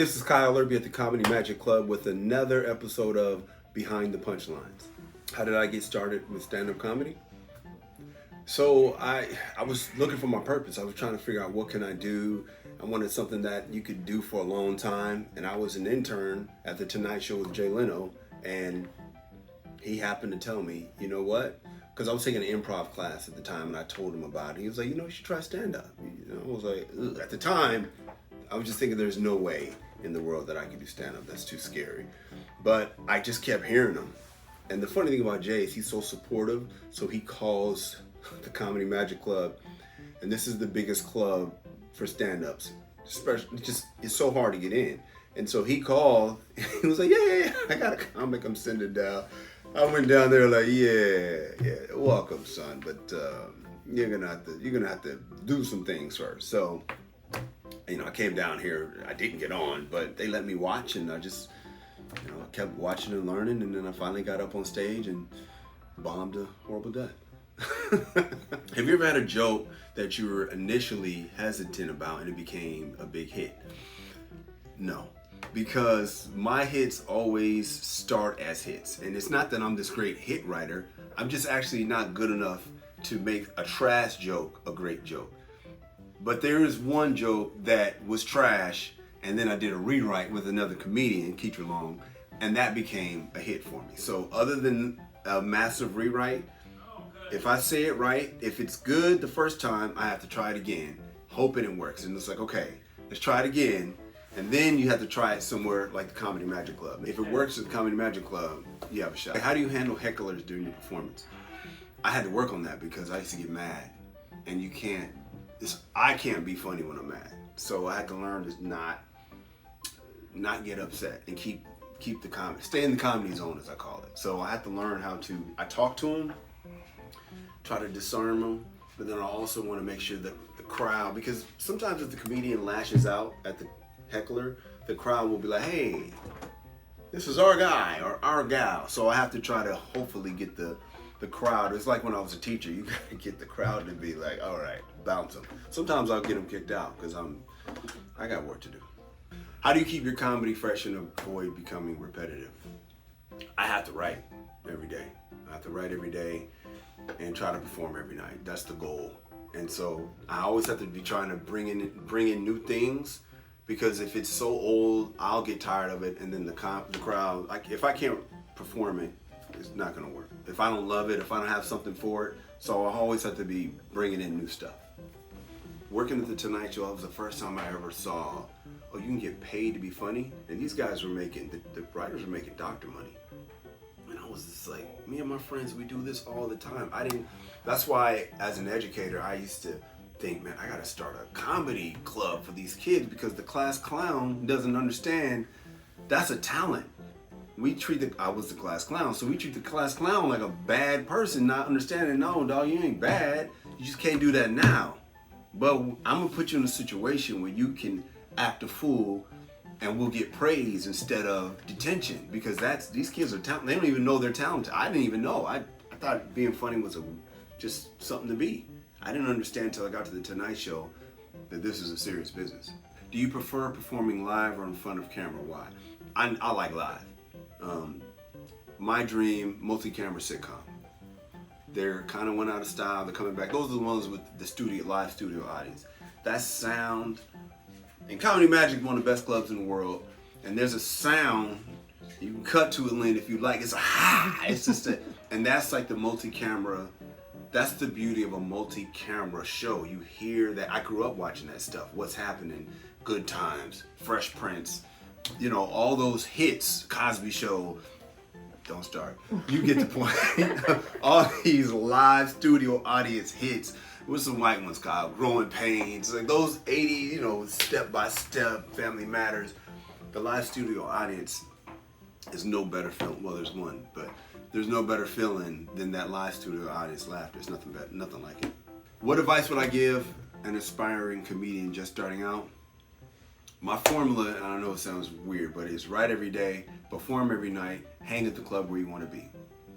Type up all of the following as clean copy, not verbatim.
this is Kyle Erby at the Comedy Magic Club with another episode of Behind the Punchlines. How did I get started with stand-up comedy? So I was looking for my purpose. I was trying to figure out what can I do. I wanted something that you could do for a long time. And I was an intern at the Tonight Show with Jay Leno, and he happened to tell me, you know what? Because I was taking an improv class at the time, and I told him about it. He was like, you should try stand-up. I was like, ugh. At the time, I was just thinking there's no way in the world that I could do stand-up. That's too scary. But I just kept hearing him. And the funny thing about Jay is he's so supportive. So he calls the Comedy Magic Club, and this is the biggest club for stand-ups. Especially, it's so hard to get in. And so he called, and he was like, yeah, I got a comic I'm sending down. I went down there like, yeah, welcome, son, but you're gonna have to do some things first. So, I came down here. I didn't get on, but they let me watch, and I just, I kept watching and learning, and then I finally got up on stage and bombed a horrible death. Have you ever had a joke that you were initially hesitant about and it became a big hit? No. Because my hits always start as hits. And it's not that I'm this great hit writer. I'm just actually not good enough to make a trash joke a great joke. But there is one joke that was trash, and then I did a rewrite with another comedian, Keeter Long, and that became a hit for me. So other than a massive rewrite, if I say it right, if it's good the first time, I have to try it again, hoping it works. And it's like, okay, let's try it again. And then you have to try it somewhere like the Comedy Magic Club. If it works at the Comedy Magic Club, you have a shot. How do you handle hecklers during your performance? I had to work on that because I used to get mad. And I can't be funny when I'm mad. So I had to learn to not get upset and keep the comedy, stay in the comedy zone, as I call it. So I had to learn I talk to them, try to discern them, but then I also want to make sure that the crowd, because sometimes if the comedian lashes out at the heckler, the crowd will be like, hey, this is our guy or our gal. So I have to try to hopefully get the crowd. It's like when I was a teacher, you gotta get the crowd to be like, all right, bounce them. Sometimes I'll get them kicked out because I got work to do. How do you keep your comedy fresh and avoid becoming repetitive? I have to write every day. I have to write every day and try to perform every night. That's the goal. And so I always have to be trying to bring in new things, because if it's so old, I'll get tired of it, and then the crowd, like if I can't perform it, it's not gonna work. If I don't love it, if I don't have something for it, so I always have to be bringing in new stuff. Working at the Tonight Show, that was the first time I ever saw, you can get paid to be funny, and these guys were making, the writers were making doctor money. And I was just like, me and my friends, we do this all the time. That's why as an educator, I used to think, man, I gotta start a comedy club for these kids, because the class clown doesn't understand that's a talent. I was the class clown, so we treat the class clown like a bad person, not understanding, no, dog, you ain't bad. You just can't do that now. But I'm gonna put you in a situation where you can act a fool and we'll get praise instead of detention, because these kids are talented. They don't even know they're talented. I didn't even know. I thought being funny was just something to be. I didn't understand until I got to the Tonight Show that this is a serious business. Do you prefer performing live or in front of camera? Why? I like live. My dream, multi-camera sitcom. They're kind of went out of style. They're coming back. Those are the ones with the live studio audience. That sound, and Comedy Magic is one of the best clubs in the world. And there's a sound, you can cut to it, Lynn, if you like. It's it's just and that's like the multi-camera. That's the beauty of a multi-camera show. You hear that. I grew up watching that stuff. What's Happening, Good Times, Fresh Prince, all those hits, Cosby Show. Don't start. You get the point. All these live studio audience hits with some white ones, Kyle. Growing Pains, like those 80, Step by Step, Family Matters. The live studio audience is no better feeling. Well, there's one, but there's no better feeling than that live studio audience laughter. It's nothing better, nothing like it. What advice would I give an aspiring comedian just starting out? My formula, and I know it sounds weird, but it's write every day, perform every night, hang at the club where you want to be.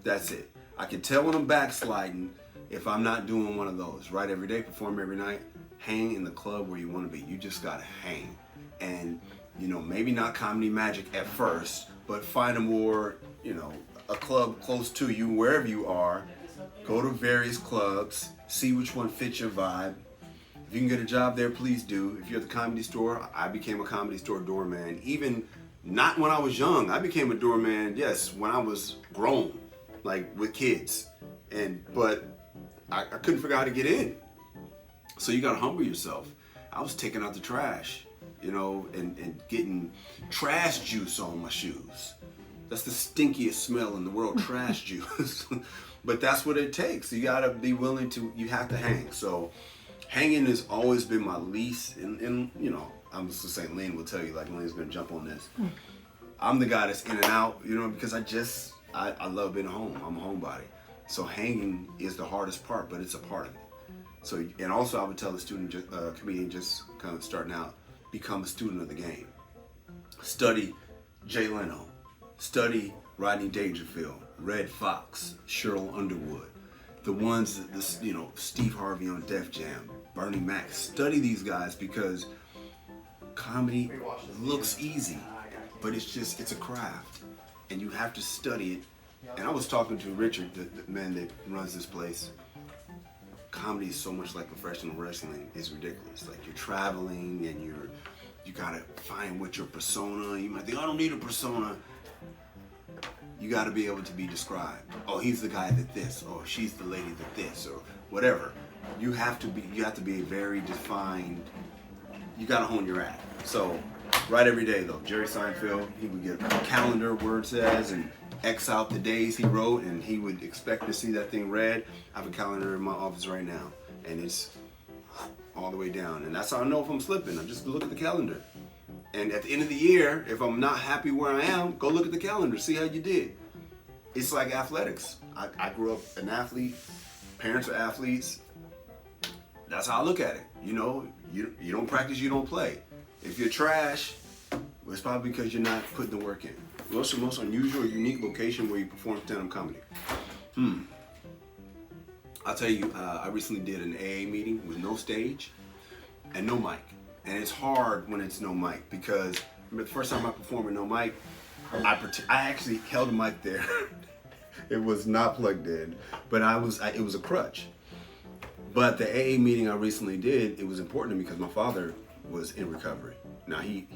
That's it. I can tell when I'm backsliding if I'm not doing one of those. Write every day, perform every night, hang in the club where you want to be. You just got to hang. And maybe not Comedy Magic at first, but find a more, a club close to you, wherever you are. Go to various clubs, see which one fits your vibe. If you can get a job there, please do. If you're at the Comedy Store, I became a Comedy Store doorman. Even not when I was young. I became a doorman, yes, when I was grown, like with kids. But I couldn't figure out how to get in. So you gotta humble yourself. I was taking out the trash, and getting trash juice on my shoes. That's the stinkiest smell in the world, trash juice. But that's what it takes. You gotta be willing to, you have to hang. So hanging has always been my least, and I'm just saying, Lynn will tell you, like, Lynn's gonna jump on this. I'm the guy that's in and out, because I love being home. I'm a homebody. So hanging is the hardest part, but it's a part of it. So, and also I would tell a comedian just kind of starting out, become a student of the game. Study Jay Leno. Study Rodney Dangerfield, Red Fox, Cheryl Underwood. The ones, Steve Harvey on Def Jam, Bernie Mac. Study these guys because comedy looks easy, but it's a craft. And you have to study it. And I was talking to Richard, the man that runs this place. Comedy is so much like professional wrestling. It's ridiculous. Like, you're traveling and you gotta find what your persona. You might think, I don't need a persona. You gotta be able to be described. Oh, he's the guy that this, or she's the lady that this, or whatever. You have to be very defined. You gotta hone your act. So, write every day though. Jerry Seinfeld, he would get a calendar where it says and X out the days he wrote, and he would expect to see that thing read. I have a calendar in my office right now, and it's all the way down. And that's how I know if I'm slipping. I just look at the calendar. And at the end of the year, if I'm not happy where I am, go look at the calendar, see how you did. It's like athletics. I grew up an athlete. Parents are athletes. That's how I look at it. You don't practice, you don't play. If you're trash, well, it's probably because you're not putting the work in. What's the most unusual or unique location where you perform stand-up comedy? I'll tell you, I recently did an AA meeting with no stage and no mic. And it's hard when it's no mic because the first time I performed with no mic, I actually held a mic there. It was not plugged in, but it was a crutch. But the AA meeting I recently did, it was important to me because my father was in recovery. Now he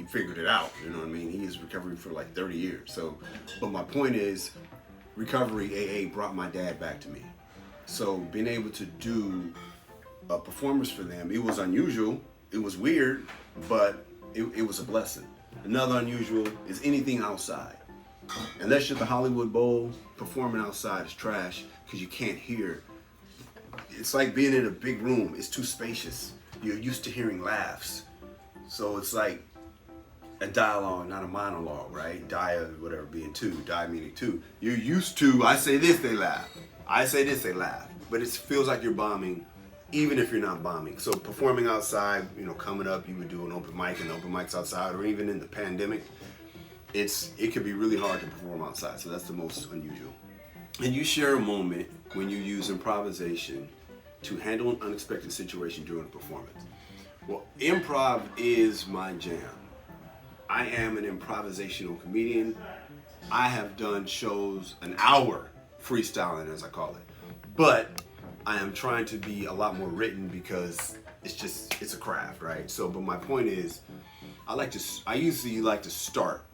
figured it out, you know what I mean? He is recovering for like 30 years. So, but my point is, recovery AA brought my dad back to me. So being able to do a performance for them, it was unusual, it was weird, but it was a blessing. Another unusual is anything outside. Unless you're at the Hollywood Bowl, performing outside is trash because you can't hear. It's like being in a big room, it's too spacious. You're used to hearing laughs. So it's like a dialogue, not a monologue, right? Whatever, being two, die meaning two. You're used to, I say this, they laugh. I say this, they laugh. But it feels like you're bombing, even if you're not bombing. So performing outside, coming up, you would do an open mic, and open mics outside, or even in the pandemic, it can be really hard to perform outside. So that's the most unusual. And you share a moment when you use improvisation to handle an unexpected situation during a performance. Well, improv is my jam. I am an improvisational comedian. I have done shows, an hour freestyling, as I call it. But I am trying to be a lot more written because it's a craft, right? So, but my point is, I usually like to start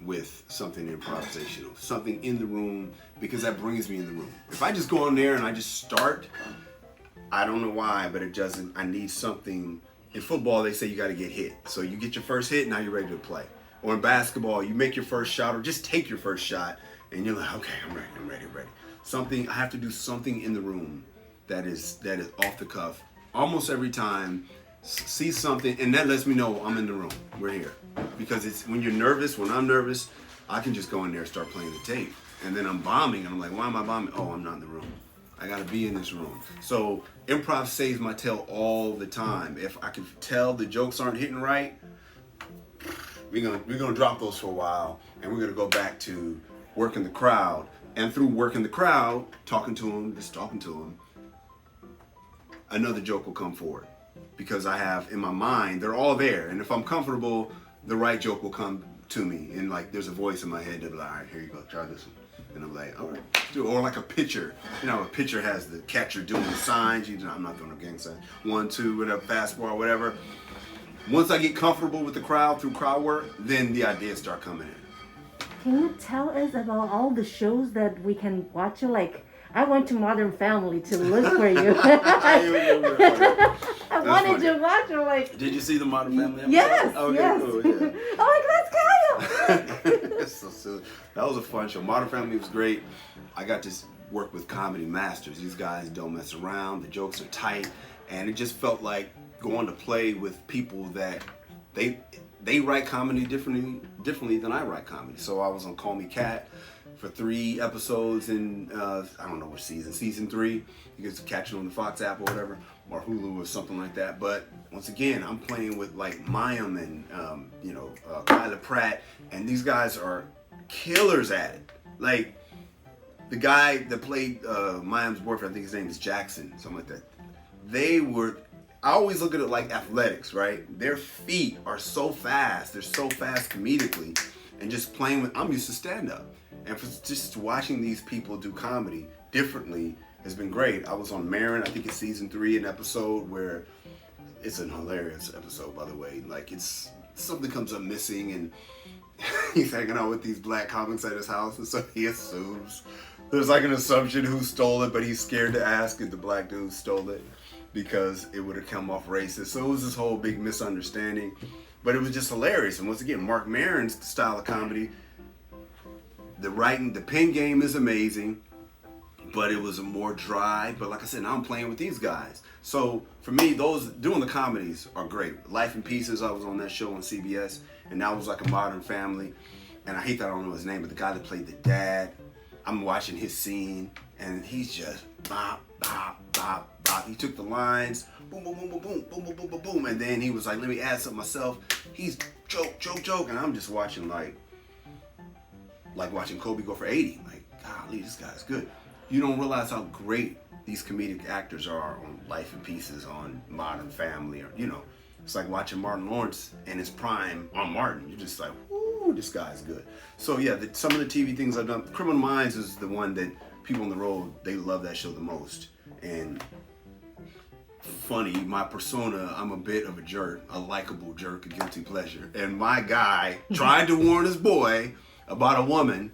with something improvisational, something in the room, because that brings me in the room. If I just go in there and I just start, I don't know why, but it doesn't. I need something. In football, they say you got to get hit. So you get your first hit, now you're ready to play. Or in basketball, you make your first shot, or just take your first shot, and you're like, okay, I'm ready. I have to do something in the room that is off the cuff. Almost every time, see something, and that lets me know I'm in the room. We're here. Because it's when you're nervous, when I'm nervous, I can just go in there and start playing the tape. And then I'm bombing, and I'm like, why am I bombing? Oh, I'm not in the room. I gotta be in this room. So improv saves my tail all the time. If I can tell the jokes aren't hitting right, we're gonna drop those for a while, and we're gonna go back to working the crowd. And through working the crowd, talking to them, another joke will come forward. Because I have in my mind, they're all there. And if I'm comfortable, the right joke will come to me, and like there's a voice in my head that'll be like, all right, here you go, try this one. And I'm like, all right, do it. Or like a pitcher. A pitcher has the catcher doing the signs. I'm not doing a gang sign. 1, 2, whatever, fastball, whatever. Once I get comfortable with the crowd through crowd work, then the ideas start coming in. Can you tell us about all the shows that we can watch? Like, I went to Modern Family to look for you. I wanted to watch it. Like, did you see the Modern Family episode? Yes. Okay, yes. cool. Yeah. I'm like, let's go. That's so silly. That was a fun show. Modern Family was great. I got to work with comedy masters. These guys don't mess around. The jokes are tight, and it just felt like going to play with people that they write comedy differently than I write comedy. So I was on Call Me Cat for 3 episodes in I don't know which season 3. You guys catch it on the Fox app or whatever, or Hulu or something like that. But once again, I'm playing with like Mayim and Kyla Pratt, and these guys are killers at it. Like the guy that played Mayim's boyfriend, I think his name is Jackson, something like that. I always look at it like athletics, right? Their feet are so fast. They're so fast comedically, and just playing with. I'm used to stand up. And for just watching these people do comedy differently has been great. I was on Marin, I think it's season 3, an episode where it's an hilarious episode, by the way. Like something comes up missing, and he's hanging out with these black comics at his house, and so he assumes there's like an assumption who stole it, but he's scared to ask if the black dude stole it because it would have come off racist. So it was this whole big misunderstanding, but it was just hilarious. And once again, Mark Maron's style of comedy. The writing, the pen game is amazing, but it was a more dry. But like I said, now I'm playing with these guys. So for me, those doing the comedies are great. Life in Pieces, I was on that show on CBS, and that was like a Modern Family. And I hate that I don't know his name, but the guy that played the dad, I'm watching his scene, and he's just bop, bop, bop, bop. He took the lines, boom, boom, boom, boom, boom, boom, boom, boom, boom, boom, and then he was like, let me add something myself. He's joke, joke, joke, and I'm just watching like watching Kobe go for 80. Like, golly, this guy's good. You don't realize how great these comedic actors are on Life in Pieces, on Modern Family, or it's like watching Martin Lawrence in his prime on Martin. You're just like, whoo, this guy's good. So yeah, some of the TV things I've done, Criminal Minds is the one that people on the road, they love that show the most. And funny, my persona, I'm a bit of a jerk, a likable jerk, a guilty pleasure. And my guy tried to warn his boy about a woman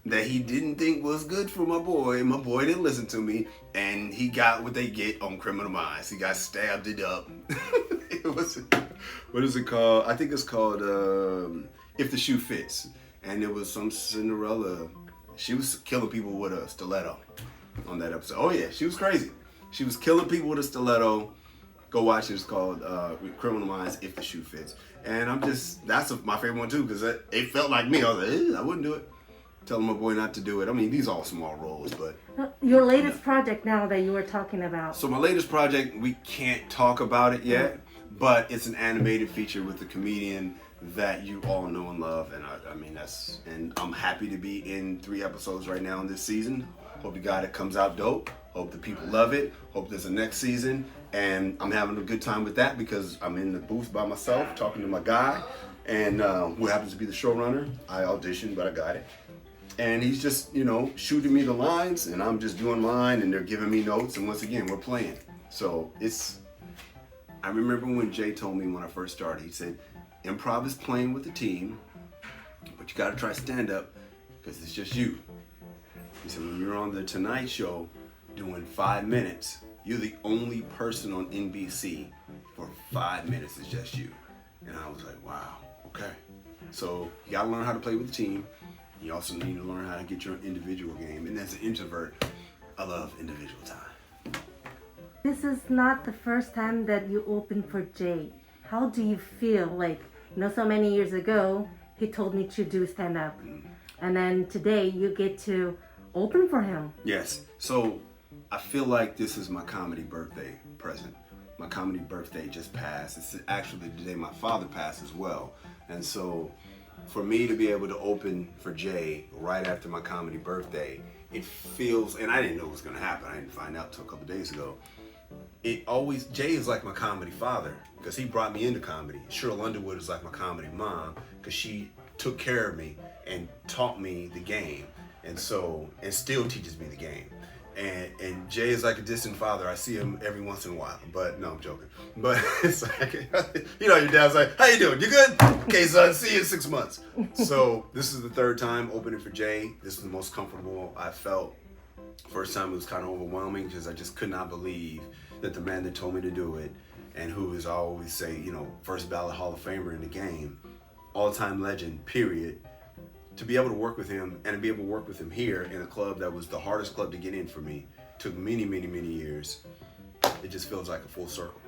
that he didn't think was good for my boy. My boy didn't listen to me, and he got what they get on Criminal Minds. He got stabbed it up. What is it called? I think it's called If the Shoe Fits. And it was some Cinderella. She was killing people with a stiletto on that episode. Oh yeah, she was crazy. She was killing people with a stiletto. Go watch it. It's called Criminal Minds, If the Shoe Fits. And that's my favorite one too, because it felt like me. I was like, I wouldn't do it. Telling my boy not to do it. I mean, these are all small roles, but. Your latest project now that you were talking about. So my latest project, we can't talk about it yet, but it's an animated feature with a comedian that you all know and love. And and I'm happy to be in 3 episodes right now in this season. Hope you got it comes out dope. Hope the people love it. Hope there's a next season. And I'm having a good time with that because I'm in the booth by myself talking to my guy, and who happens to be the showrunner. I auditioned, but I got it. And he's just, shooting me the lines, and I'm just doing mine, and they're giving me notes. And once again, we're playing. So I remember when Jay told me when I first started, he said, improv is playing with the team, but you got to try stand up because it's just you. He said, when you're on the Tonight Show doing 5 minutes, you're the only person on NBC for 5 minutes. It's just you. And I was like, wow, okay. So you gotta learn how to play with the team. You also need to learn how to get your individual game. And as an introvert, I love individual time. This is not the first time that you opened for Jay. How do you feel? Like, so many years ago, he told me to do stand-up. And then today, you get to open for him. Yes. So I feel like this is my comedy birthday present. My comedy birthday just passed. It's actually the day my father passed as well. And so for me to be able to open for Jay right after my comedy birthday, it feels, and I didn't know it was going to happen. I didn't find out until a couple days ago. Jay is like my comedy father because he brought me into comedy. Cheryl Underwood is like my comedy mom because she took care of me and taught me the game, and still teaches me the game. And Jay is like a distant father. I see him every once in a while, but no, I'm joking. But it's like, your dad's like, how you doing? You good? Okay, son, see you in 6 months. So this is the third time opening for Jay. This is the most comfortable I felt. First time it was kind of overwhelming because I just could not believe that the man that told me to do it, and who is, I always say, first ballot Hall of Famer in the game, all-time legend, period, to be able to work with him and to be able to work with him here in a club that was the hardest club to get in for me, took many, many, many years. It just feels like a full circle.